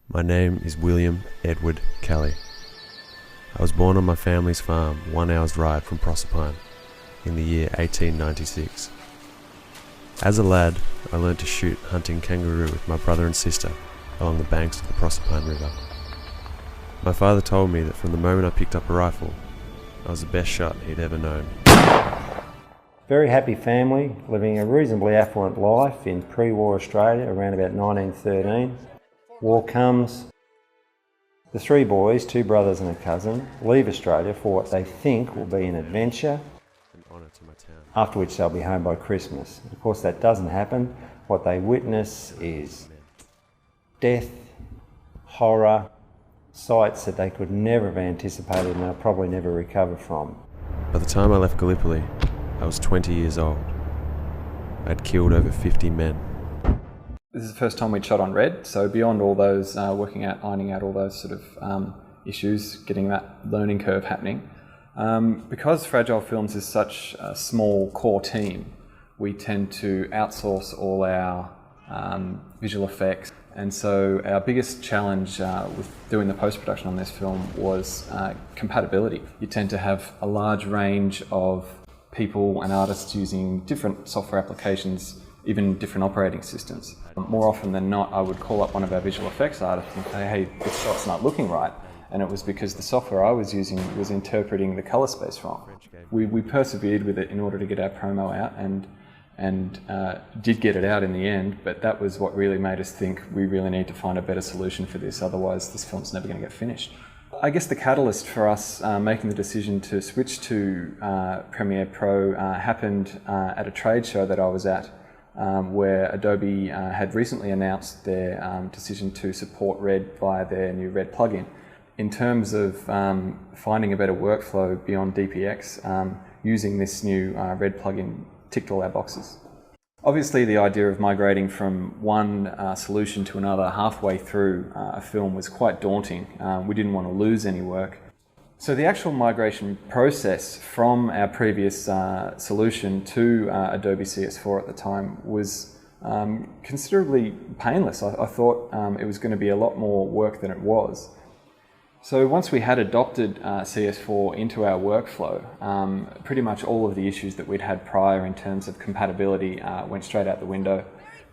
My name is William Edward Kelly. I was born on my family's farm 1 hour's ride from Proserpine in the year 1896. As a lad, I learnt to shoot hunting kangaroo with my brother and sister along the banks of the Proserpine River. My father told me that from the moment I picked up a rifle, I was the best shot he'd ever known. Very happy family, living a reasonably affluent life in pre-war Australia around about 1913. War comes. The three boys, two brothers and a cousin, leave Australia for what they think will be an adventure, after which they'll be home by Christmas. Of course that doesn't happen. What they witness is death, horror, sights that they could never have anticipated and they'll probably never recover from. By the time I left Gallipoli, I was 20 years old. I'd killed over 50 men. This is the first time we'd shot on red, so beyond all those ironing out all those sort of issues, getting that learning curve happening, because Fragile Films is such a small core team, we tend to outsource all our visual effects. And so our biggest challenge with doing the post-production on this film was compatibility. You tend to have a large range of people and artists using different software applications, even different operating systems. More often than not, I would call up one of our visual effects artists and say, hey, this shot's not looking right. And it was because the software I was using was interpreting the colour space wrong. We persevered with it in order to get our promo out and did get it out in the end, but that was what really made us think we really need to find a better solution for this, otherwise this film's never going to get finished. I guess the catalyst for us making the decision to switch to Premiere Pro happened at a trade show that I was at, where Adobe had recently announced their decision to support Red via their new Red plugin. In terms of finding a better workflow beyond DPX, using this new Red plugin ticked all our boxes. Obviously the idea of migrating from one solution to another halfway through a film was quite daunting. We didn't want to lose any work. So the actual migration process from our previous solution to Adobe CS4 at the time was considerably painless. I thought it was going to be a lot more work than it was. So once we had adopted CS4 into our workflow, pretty much all of the issues that we'd had prior in terms of compatibility went straight out the window.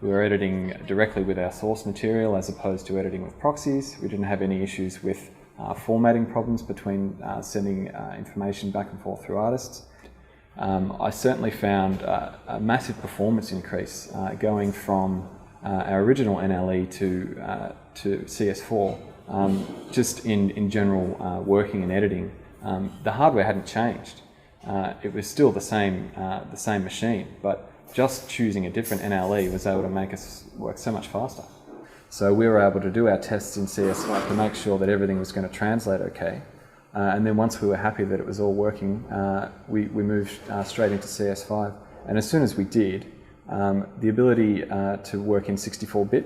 We were editing directly with our source material as opposed to editing with proxies. We didn't have any issues with formatting problems between sending information back and forth through artists. I certainly found a massive performance increase going from our original NLE to CS4. Just in general working and editing, the hardware hadn't changed. It was still the same machine, but just choosing a different NLE was able to make us work so much faster. So we were able to do our tests in CS5 to make sure that everything was going to translate okay. And then once we were happy that it was all working, we moved straight into CS5. And as soon as we did, the ability to work in 64-bit,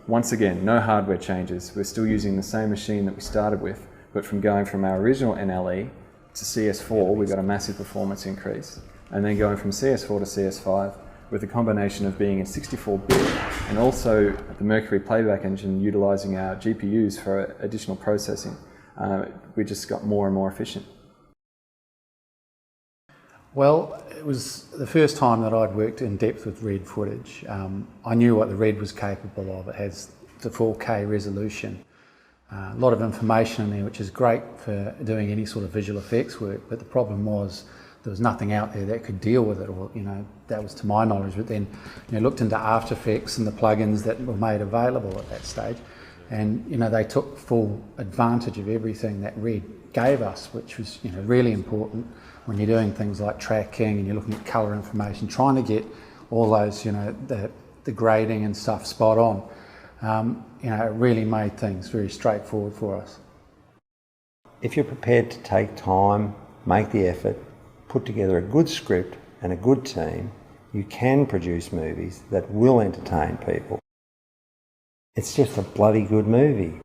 once again, no hardware changes. We're still using the same machine that we started with, but from going from our original NLE to CS4, we got a massive performance increase. And then going from CS4 to CS5, with a combination of being in 64-bit and also the Mercury playback engine utilising our GPUs for additional processing, we just got more and more efficient. Well, it was the first time that I'd worked in depth with Red footage. I knew what the Red was capable of. It has the 4K resolution. A lot of information in there, which is great for doing any sort of visual effects work, but the problem was there was nothing out there that could deal with it, or that was to my knowledge. But then looked into After Effects and the plugins that were made available at that stage, and they took full advantage of everything that Red gave us, which was really important when you're doing things like tracking and you're looking at colour information, trying to get all those the grading and stuff spot on. It really made things very straightforward for us. If you're prepared to take time, make the effort, put together a good script and a good team, you can produce movies that will entertain people. It's just a bloody good movie.